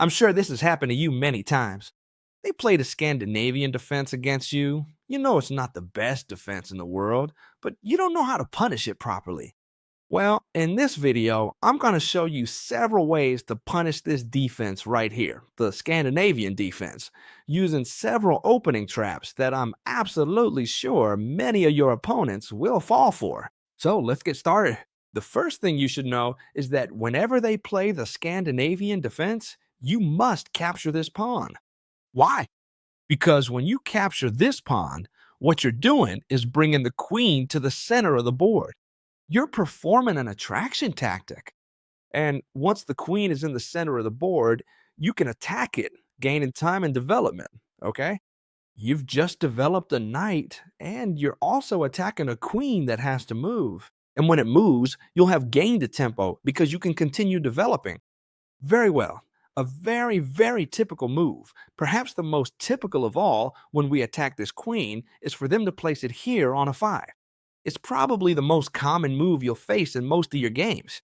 I'm sure this has happened to you many times. They played a Scandinavian defense against you. You know it's not the best defense in the world, but you don't know how to punish it properly. Well, in this video, I'm going to show you several ways to punish this defense right here, the Scandinavian defense, using several opening traps that I'm absolutely sure many of your opponents will fall for. So let's get started. The first thing you should know is that whenever they play the Scandinavian defense, you must capture this pawn. Why? Because when you capture this pawn, what you're doing is bringing the queen to the center of the board. You're performing an attraction tactic. And once the queen is in the center of the board, you can attack it, gaining time and development. Okay? You've just developed a knight, and you're also attacking a queen that has to move. And when it moves, you'll have gained a tempo because you can continue developing. Very well. A very, very typical move, perhaps the most typical of all when we attack this queen, is for them to place it here on a 5. It's probably the most common move you'll face in most of your games.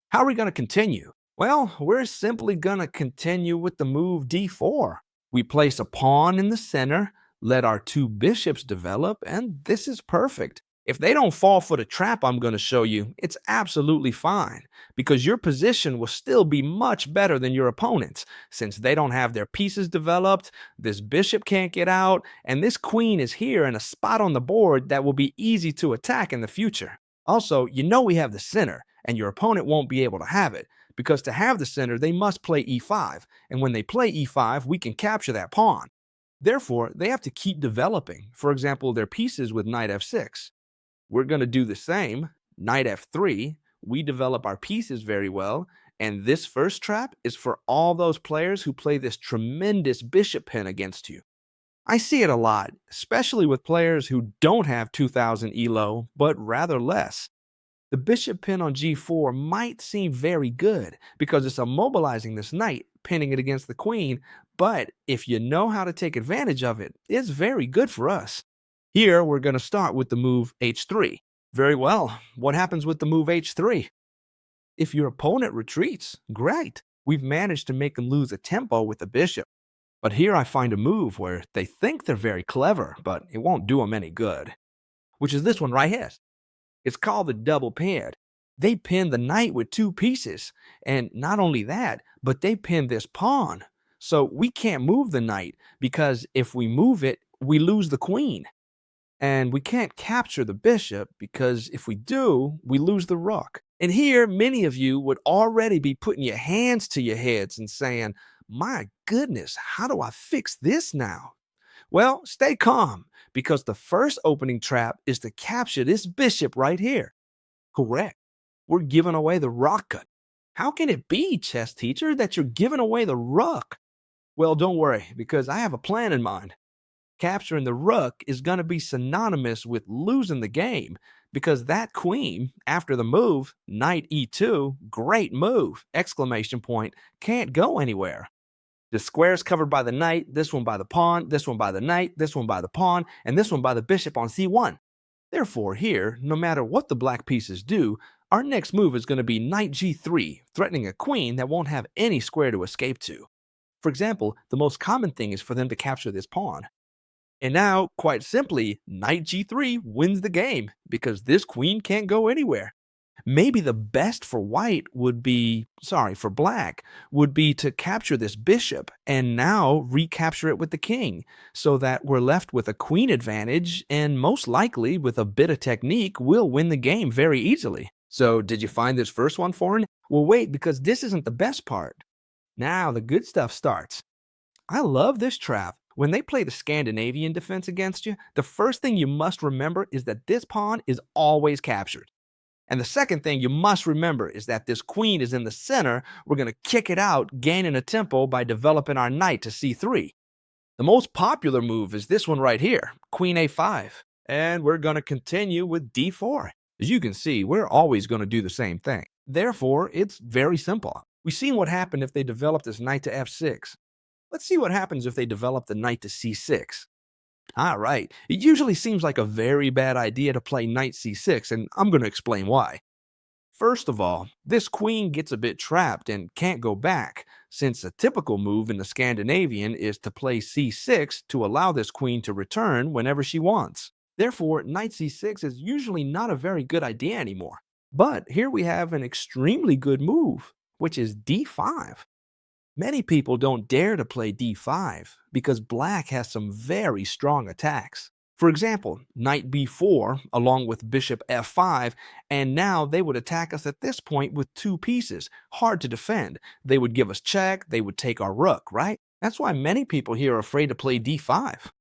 How are we going to continue? Well, we're simply going to continue with the move d4. We place a pawn in the center, let our 2 bishops develop, and this is perfect. If they don't fall for the trap I'm going to show you, it's absolutely fine, because your position will still be much better than your opponent's, since they don't have their pieces developed, this bishop can't get out, and this queen is here in a spot on the board that will be easy to attack in the future. Also, you know we have the center, and your opponent won't be able to have it, because to have the center, they must play e5, and when they play e5, we can capture that pawn. Therefore, they have to keep developing, for example, their pieces with knight f6. We're going to do the same, knight f3, we develop our pieces very well, and this first trap is for all those players who play this tremendous bishop pin against you. I see it a lot, especially with players who don't have 2000 elo, but rather less. The bishop pin on g4 might seem very good because it's immobilizing this knight, pinning it against the queen, but if you know how to take advantage of it, it's very good for us. Here, we're going to start with the move h3. Very well, what happens with the move h3? If your opponent retreats, great. We've managed to make them lose a tempo with the bishop. But here I find a move where they think they're very clever, but it won't do them any good. Which is this one right here. It's called the double pin. They pin the knight with 2 pieces. And not only that, but they pin this pawn. So we can't move the knight, because if we move it, we lose the queen. And we can't capture the bishop because if we do, we lose the rook. And here, many of you would already be putting your hands to your heads and saying, my goodness, how do I fix this now? Well, stay calm, because the first opening trap is to capture this bishop right here. Correct. We're giving away the rook. How can it be, chess teacher, that you're giving away the rook? Well, don't worry, because I have a plan in mind. Capturing the rook is going to be synonymous with losing the game, because that queen, after the move, knight e2, great move, exclamation point, can't go anywhere. The square's covered by the knight, this one by the pawn, this one by the knight, this one by the pawn, and this one by the bishop on c1. Therefore here, no matter what the black pieces do, our next move is going to be knight g3, threatening a queen that won't have any square to escape to. For example, the most common thing is for them to capture this pawn. And now, quite simply, knight g3 wins the game because this queen can't go anywhere. Maybe the best for for black, would be to capture this bishop and now recapture it with the king, so that we're left with a queen advantage, and most likely, with a bit of technique, we'll win the game very easily. So, did you find this first one foreign? Well, wait, because this isn't the best part. Now, the good stuff starts. I love this trap. When they play the Scandinavian defense against you, the first thing you must remember is that this pawn is always captured. And the second thing you must remember is that this queen is in the center. We're going to kick it out, gaining a tempo by developing our knight to c3. The most popular move is this one right here, queen a5. And we're going to continue with d4. As you can see, we're always going to do the same thing. Therefore, it's very simple. We've seen what happened if they develop this knight to f6. Let's see what happens if they develop the knight to c6. All right, it usually seems like a very bad idea to play knight c6, and I'm going to explain why. First of all, this queen gets a bit trapped and can't go back, since a typical move in the Scandinavian is to play c6 to allow this queen to return whenever she wants. Therefore, knight c6 is usually not a very good idea anymore. But here we have an extremely good move, which is d5. Many people don't dare to play d5 because black has some very strong attacks. For example, knight b4 along with bishop f5, and now they would attack us at this point with two pieces, hard to defend. They would give us check, they would take our rook, right? That's why many people here are afraid to play d5.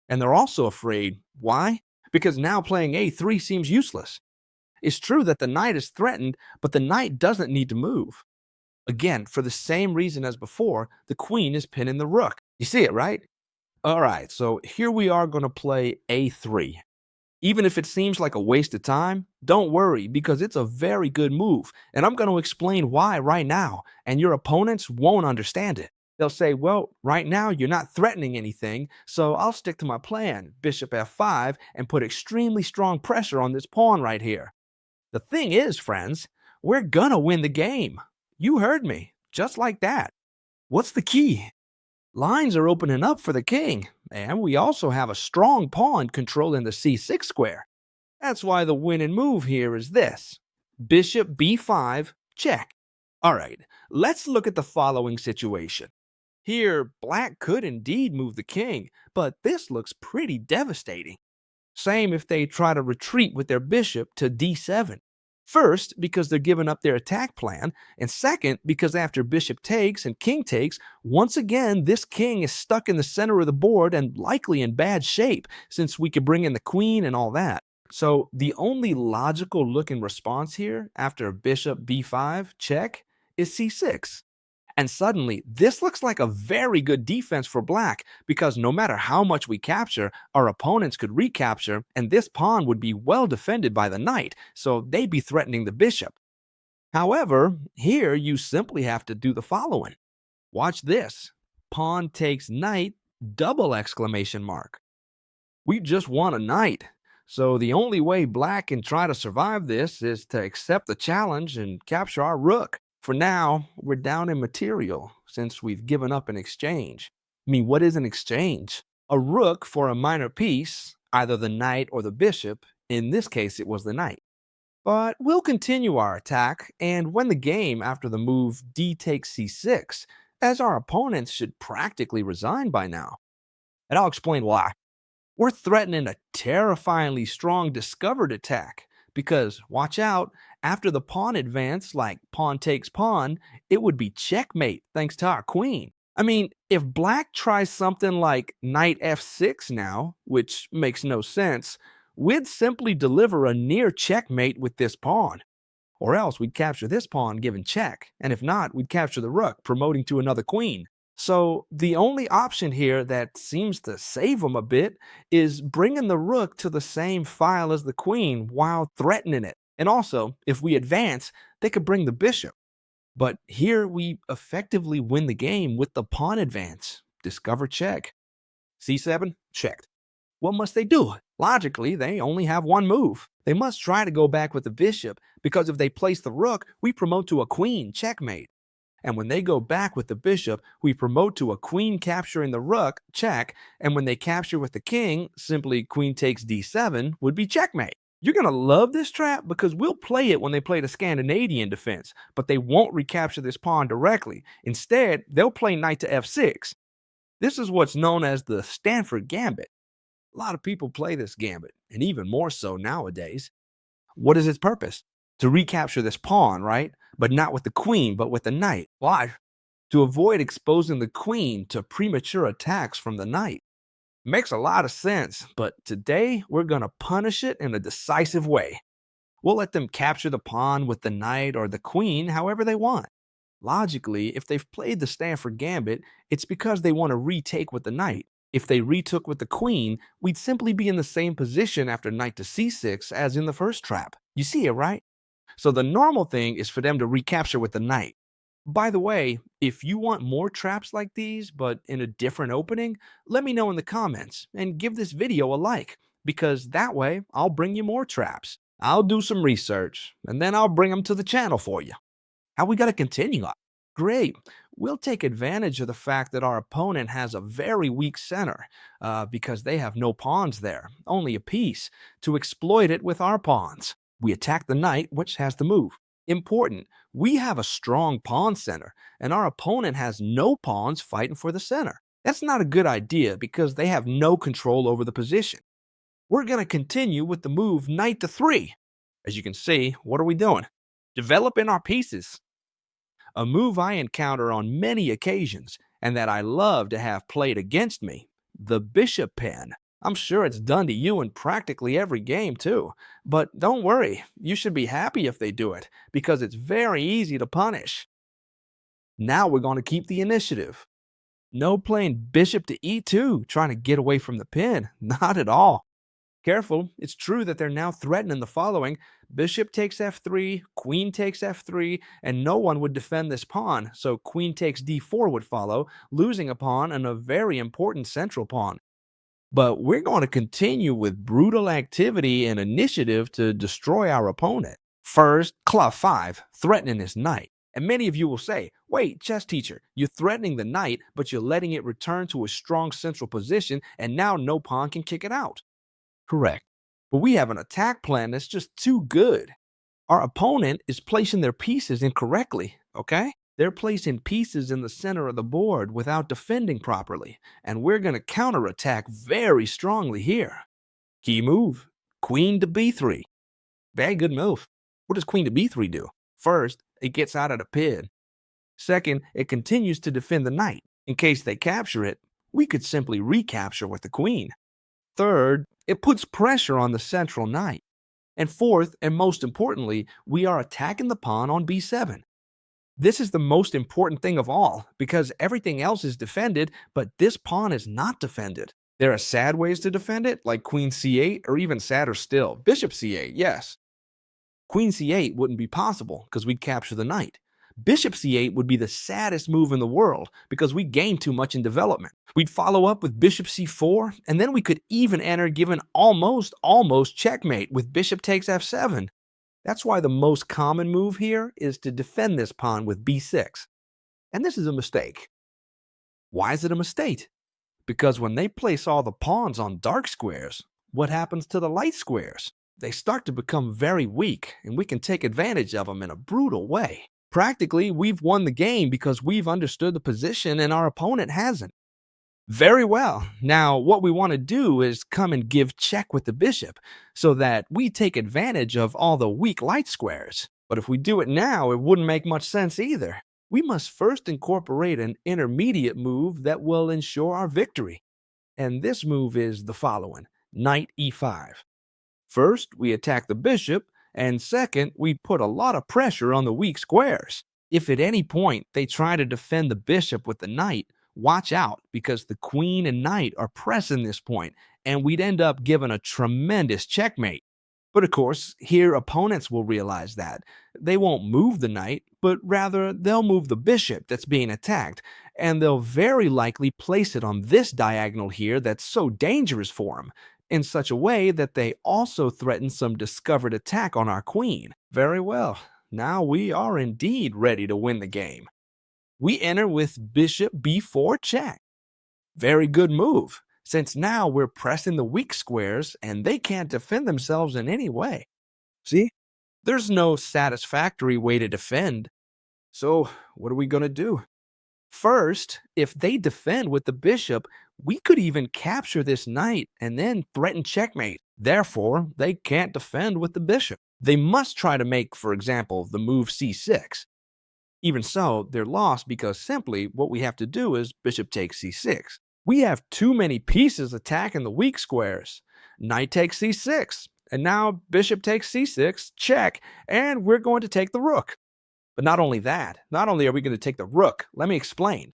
And they're also afraid. Why? Because now playing a3 seems useless. It's true that the knight is threatened, but the knight doesn't need to move. Again, for the same reason as before, the queen is pinning the rook. You see it, right? Alright, so here we are going to play a3. Even if it seems like a waste of time, don't worry because it's a very good move, and I'm going to explain why right now, and your opponents won't understand it. They'll say, well, right now you're not threatening anything, so I'll stick to my plan, bishop f5, and put extremely strong pressure on this pawn right here. The thing is, friends, we're gonna win the game. You heard me, just like that. What's the key? Lines are opening up for the king, and we also have a strong pawn controlling the c6 square. That's why the winning move here is this. Bishop b5, check. Alright, let's look at the following situation. Here, black could indeed move the king, but this looks pretty devastating. Same if they try to retreat with their bishop to d7. First, because they're giving up their attack plan, and second, because after bishop takes and king takes, once again this king is stuck in the center of the board and likely in bad shape, since we could bring in the queen and all that. So the only logical looking response here, after bishop b5 check, is c6. And suddenly, this looks like a very good defense for black because no matter how much we capture, our opponents could recapture, and this pawn would be well defended by the knight, so they'd be threatening the bishop. However, here you simply have to do the following. Watch this. Pawn takes knight, double exclamation mark. We just won a knight. So the only way black can try to survive this is to accept the challenge and capture our rook. For now, we're down in material since we've given up an exchange. I mean, what is an exchange? A rook for a minor piece, either the knight or the bishop. In this case, it was the knight. But we'll continue our attack and win the game after the move d takes c6, as our opponents should practically resign by now. And I'll explain why. We're threatening a terrifyingly strong discovered attack because, watch out, after the pawn advance, like pawn takes pawn, it would be checkmate thanks to our queen. I mean, if black tries something like knight f6 now, which makes no sense, we'd simply deliver a near checkmate with this pawn. Or else we'd capture this pawn given check, and if not, we'd capture the rook, promoting to another queen. So the only option here that seems to save them a bit is bringing the rook to the same file as the queen while threatening it. And also, if we advance, they could bring the bishop. But here we effectively win the game with the pawn advance. Discover check. c7, checked. What must they do? Logically, they only have one move. They must try to go back with the bishop, because if they place the rook, we promote to a queen, checkmate. And when they go back with the bishop, we promote to a queen capturing the rook, check, and when they capture with the king, simply queen takes d7 would be checkmate. You're going to love this trap because we'll play it when they play the Scandinavian defense, but they won't recapture this pawn directly. Instead, they'll play knight to f6. This is what's known as the Stanford gambit. A lot of people play this gambit, and even more so nowadays. What is its purpose? To recapture this pawn, right? But not with the queen, but with the knight. Why? To avoid exposing the queen to premature attacks from the knight. Makes a lot of sense, but today we're going to punish it in a decisive way. We'll let them capture the pawn with the knight or the queen however they want. Logically, if they've played the Stanford gambit, it's because they want to retake with the knight. If they retook with the queen, we'd simply be in the same position after knight to c6 as in the first trap. You see it, right? So the normal thing is for them to recapture with the knight. By the way, if you want more traps like these, but in a different opening, let me know in the comments and give this video a like, because that way I'll bring you more traps. I'll do some research, and then I'll bring them to the channel for you. How we got to continue on? Great. We'll take advantage of the fact that our opponent has a very weak center because they have no pawns there, only a piece, to exploit it with our pawns. We attack the knight, which has the move. Important, we have a strong pawn center, and our opponent has no pawns fighting for the center. That's not a good idea because they have no control over the position. We're going to continue with the move knight to 3. As you can see, what are we doing? Developing our pieces. A move I encounter on many occasions and that I love to have played against me, the bishop pin. I'm sure it's done to you in practically every game too, but don't worry, you should be happy if they do it because it's very easy to punish. Now we're going to keep the initiative. No playing bishop to e2 trying to get away from the pin, not at all. Careful, it's true that they're now threatening the following. Bishop takes f3, queen takes f3, and no one would defend this pawn, so queen takes d4 would follow, losing a pawn and a very important central pawn. But we're going to continue with brutal activity and initiative to destroy our opponent. First, claw 5, threatening his knight. And many of you will say, wait, chess teacher, you're threatening the knight, but you're letting it return to a strong central position, and now no pawn can kick it out. Correct. But we have an attack plan that's just too good. Our opponent is placing their pieces incorrectly, okay? They're placing pieces in the center of the board without defending properly, and we're going to counterattack very strongly here. Key move, queen to b3. Very good move. What does queen to b3 do? First, it gets out of the pin. Second, it continues to defend the knight. In case they capture it, we could simply recapture with the queen. Third, it puts pressure on the central knight. And fourth, and most importantly, we are attacking the pawn on b7. This is the most important thing of all, because everything else is defended, but this pawn is not defended. There are sad ways to defend it, like queen c8, or even sadder still, bishop c8, yes. Queen c8 wouldn't be possible, because we'd capture the knight. Bishop c8 would be the saddest move in the world because we gain too much in development. We'd follow up with bishop c4, and then we could even enter given almost checkmate with bishop takes f7. That's why the most common move here is to defend this pawn with b6. And this is a mistake. Why is it a mistake? Because when they place all the pawns on dark squares, what happens to the light squares? They start to become very weak, and we can take advantage of them in a brutal way. Practically, we've won the game because we've understood the position and our opponent hasn't. Very well. Now, what we want to do is come and give check with the bishop so that we take advantage of all the weak light squares. But if we do it now, it wouldn't make much sense either. We must first incorporate an intermediate move that will ensure our victory. And this move is the following: knight e5. First, we attack the bishop, and second, we put a lot of pressure on the weak squares. If at any point they try to defend the bishop with the knight, watch out because the queen and knight are pressing this point, and we'd end up giving a tremendous checkmate. But of course, here opponents will realize that. They won't move the knight, but rather they'll move the bishop that's being attacked, and they'll very likely place it on this diagonal here that's so dangerous for them, in such a way that they also threaten some discovered attack on our queen. Very well, now we are indeed ready to win the game. We enter with bishop b4 check. Very good move, since now we're pressing the weak squares and they can't defend themselves in any way. See, there's no satisfactory way to defend. So what are we going to do? First, if they defend with the bishop, we could even capture this knight and then threaten checkmate. Therefore, they can't defend with the bishop. They must try to make, for example, the move c6. Even so, they're lost because simply what we have to do is bishop takes c6. We have too many pieces attacking the weak squares. Knight takes c6, and now bishop takes c6, check, and we're going to take the rook. But not only that, not only are we going to take the rook, let me explain.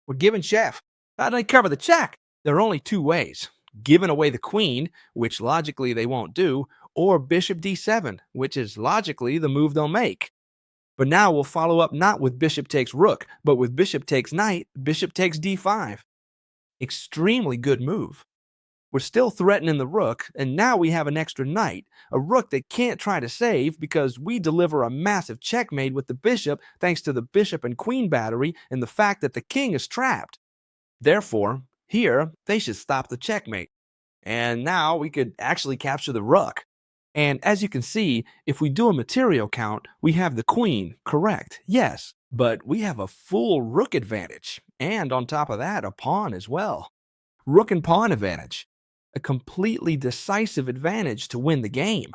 We're giving chef. How do they cover the check? There are only two ways: giving away the queen, which logically they won't do, or bishop d7, which is logically the move they'll make. But now we'll follow up not with bishop takes rook, but with bishop takes knight, bishop takes d5. Extremely good move. We're still threatening the rook, and now we have an extra knight, a rook they can't try to save because we deliver a massive checkmate with the bishop thanks to the bishop and queen battery and the fact that the king is trapped. Therefore, here, they should stop the checkmate. And now we could actually capture the rook. And as you can see, if we do a material count, we have the queen, correct, yes, but we have a full rook advantage, and on top of that, a pawn as well. Rook and pawn advantage, a completely decisive advantage to win the game.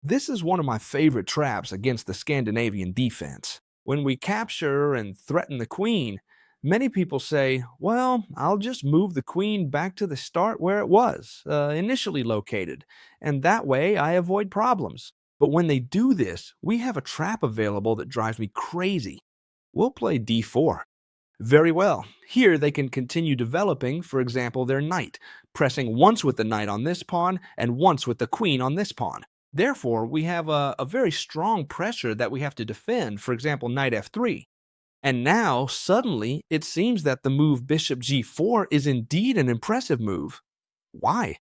This is one of my favorite traps against the Scandinavian defense. When we capture and threaten the queen, many people say, well, I'll just move the queen back to the start where it was, initially located, and that way I avoid problems. But when they do this, we have a trap available that drives me crazy. We'll play d4. Very well. Here they can continue developing, for example, their knight, pressing once with the knight on this pawn and once with the queen on this pawn. Therefore, we have a very strong pressure that we have to defend, for example, knight f3. And now, suddenly, it seems that the move bishop g4 is indeed an impressive move. Why?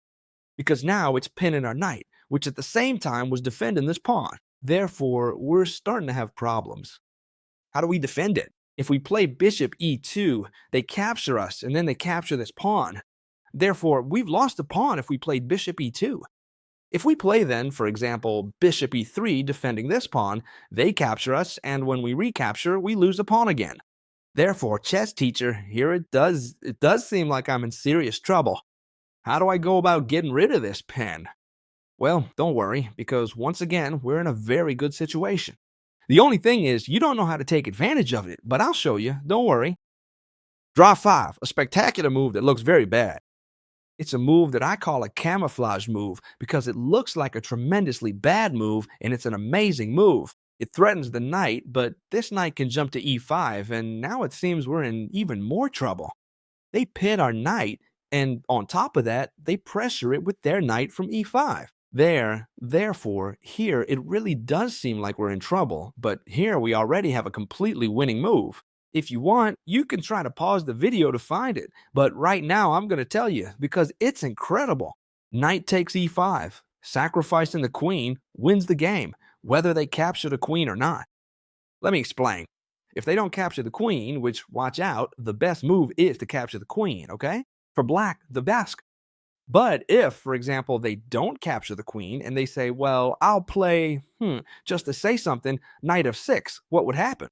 Because now it's pinning our knight, which at the same time was defending this pawn. Therefore, we're starting to have problems. How do we defend it? If we play bishop e2, they capture us, and then they capture this pawn. Therefore, we've lost the pawn if we played bishop e2. If we play then, for example, bishop e3 defending this pawn, they capture us, and when we recapture, we lose the pawn again. Therefore, chess teacher, here it does seem like I'm in serious trouble. How do I go about getting rid of this pin? Well, don't worry, because once again, we're in a very good situation. The only thing is, you don't know how to take advantage of it, but I'll show you, don't worry. Draw 5, a spectacular move that looks very bad. It's a move that I call a camouflage move because it looks like a tremendously bad move and it's an amazing move. It threatens the knight, but this knight can jump to e5 and now it seems we're in even more trouble. They pin our knight and on top of that, they pressure it with their knight from e5. Therefore, here it really does seem like we're in trouble, but here we already have a completely winning move. If you want, you can try to pause the video to find it, but right now I'm going to tell you because it's incredible. Knight takes e5, sacrificing the queen, wins the game, whether they capture the queen or not. Let me explain. If they don't capture the queen, which watch out, the best move is to capture the queen, okay? For black, the best. But if, for example, they don't capture the queen and they say, well, I'll play, just to say something, knight f6, what would happen?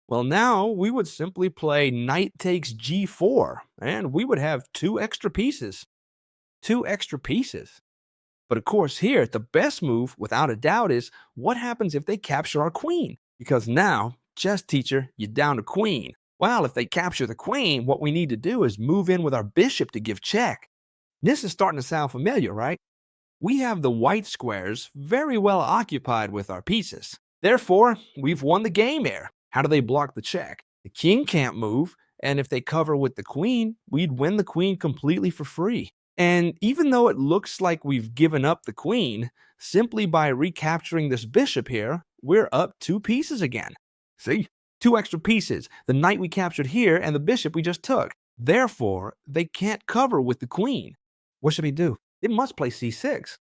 Well, now we would simply play knight takes g4, and we would have two extra pieces. Two extra pieces. But of course here, the best move, without a doubt, is what happens if they capture our queen? Because now, chess teacher, you're down to queen. Well, if they capture the queen, what we need to do is move in with our bishop to give check. This is starting to sound familiar, right? We have the white squares very well occupied with our pieces. Therefore, we've won the game here. How do they block the check? The king can't move, and if they cover with the queen, we'd win the queen completely for free. And even though it looks like we've given up the queen, simply by recapturing this bishop here, we're up two pieces again. See? Two extra pieces, the knight we captured here and the bishop we just took. Therefore, they can't cover with the queen. What should we do? They must play c6.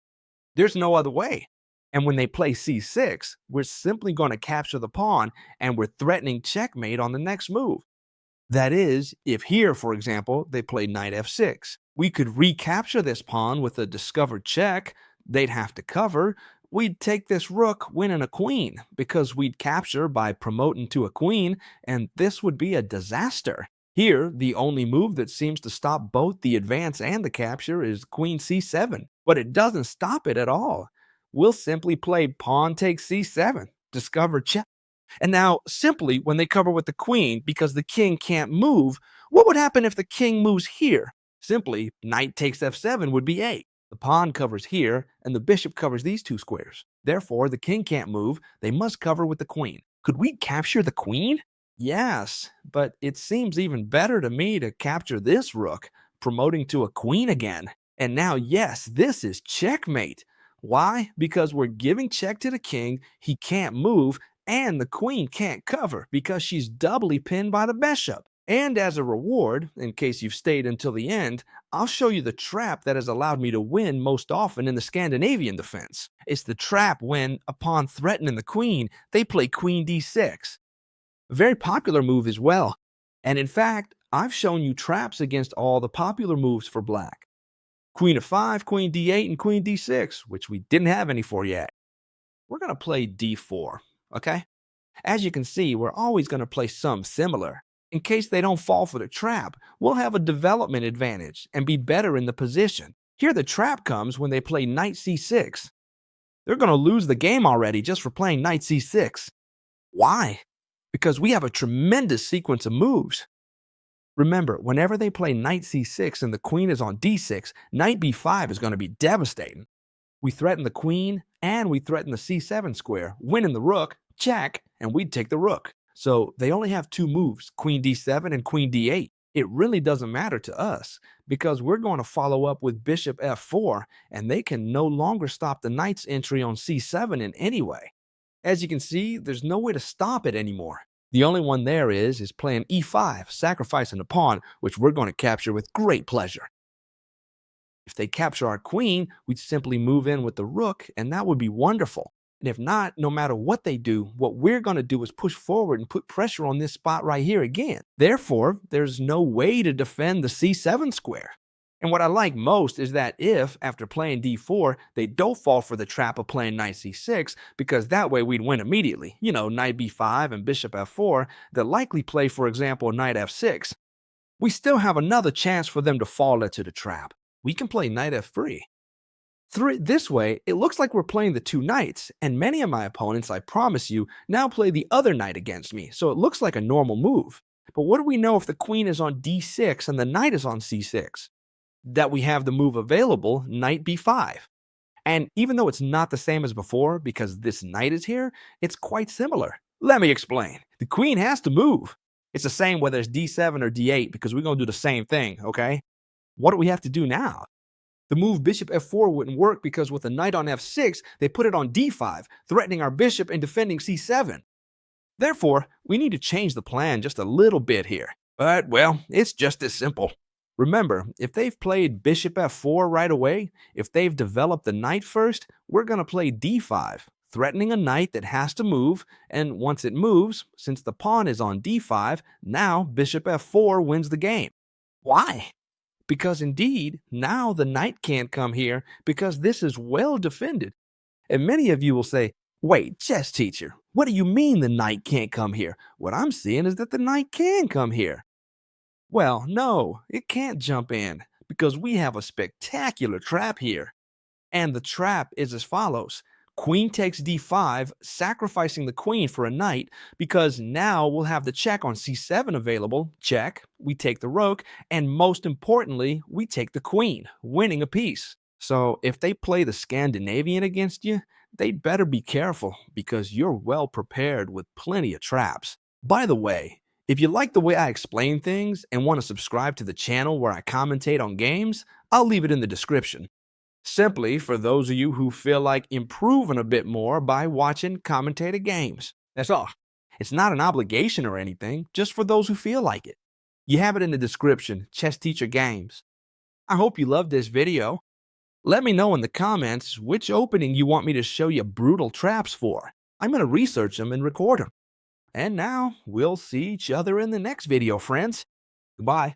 There's no other way. And when they play c6, we're simply going to capture the pawn and we're threatening checkmate on the next move. That is, if here, for example, they play knight f6. We could recapture this pawn with a discovered check. They'd have to cover. We'd take this rook, winning a queen, because we'd capture by promoting to a queen, and this would be a disaster. Here, the only move that seems to stop both the advance and the capture is queen c7, but it doesn't stop it at all. We'll simply play pawn takes c7, discover check. And now, simply, when they cover with the queen, because the king can't move, what would happen if the king moves here? Simply, knight takes f7 would be 8. The pawn covers here, and the bishop covers these two squares. Therefore, the king can't move, they must cover with the queen. Could we capture the queen? Yes, but it seems even better to me to capture this rook, promoting to a queen again. And now, yes, this is checkmate. Why? Because we're giving check to the king, he can't move, and the queen can't cover because she's doubly pinned by the bishop. And as a reward, in case you've stayed until the end, I'll show you the trap that has allowed me to win most often in the Scandinavian defense. It's the trap when, upon threatening the queen, they play queen d6. A very popular move as well. And in fact, I've shown you traps against all the popular moves for black. Queen of 5, queen d8, and queen d6, which we didn't have any for yet. We're going to play d4, okay? As you can see, we're always going to play some similar. In case they don't fall for the trap, we'll have a development advantage and be better in the position. Here the trap comes when they play knight c6. They're going to lose the game already just for playing knight c6. Why? Because we have a tremendous sequence of moves. Remember, whenever they play knight c6 and the queen is on d6, knight b5 is going to be devastating. We threaten the queen and we threaten the c7 square, winning the rook, check, and we'd take the rook. So they only have two moves, queen d7 and queen d8. It really doesn't matter to us because we're going to follow up with bishop f4 and they can no longer stop the knight's entry on c7 in any way. As you can see, there's no way to stop it anymore. The only one there is playing e5, sacrificing a pawn, which we're going to capture with great pleasure. If they capture our queen, we'd simply move in with the rook, and that would be wonderful. And if not, no matter what they do, what we're going to do is push forward and put pressure on this spot right here again. Therefore, there's no way to defend the c7 square. And what I like most is that if, after playing d4, they don't fall for the trap of playing knight c6, because that way we'd win immediately. You know, knight b5 and bishop f4, they'll likely play, for example, knight f6. We still have another chance for them to fall into the trap. We can play knight f3. This way, it looks like we're playing the two knights, and many of my opponents, I promise you, now play the other knight against me, so it looks like a normal move. But what do we know if the queen is on d6 and the knight is on c6? That we have the move available, knight b5. And even though it's not the same as before because this knight is here, it's quite similar. Let me explain. The queen has to move. It's the same whether it's d7 or d8 because we're going to do the same thing, okay? What do we have to do now? The move bishop f4 wouldn't work because with a knight on f6, they put it on d5, threatening our bishop and defending c7. Therefore, we need to change the plan just a little bit here. But, well, it's just as simple. Remember, if they've played bishop f4 right away, if they've developed the knight first, we're going to play d5, threatening a knight that has to move, and once it moves, since the pawn is on d5, now bishop f4 wins the game. Why? Because indeed, now the knight can't come here because this is well defended. And many of you will say, wait, chess teacher, what do you mean the knight can't come here? What I'm seeing is that the knight can come here. Well, no, it can't jump in because we have a spectacular trap here. And the trap is as follows. Queen takes d5, sacrificing the queen for a knight because now we'll have the check on c7 available, check, we take the rook, and most importantly, we take the queen, winning a piece. So if they play the Scandinavian against you, they'd better be careful because you're well prepared with plenty of traps. By the way, if you like the way I explain things and want to subscribe to the channel where I commentate on games, I'll leave it in the description. Simply for those of you who feel like improving a bit more by watching commentated games. That's all. It's not an obligation or anything, just for those who feel like it. You have it in the description, Chess Teacher Games. I hope you loved this video. Let me know in the comments which opening you want me to show you brutal traps for. I'm going to research them and record them. And now, we'll see each other in the next video, friends. Goodbye.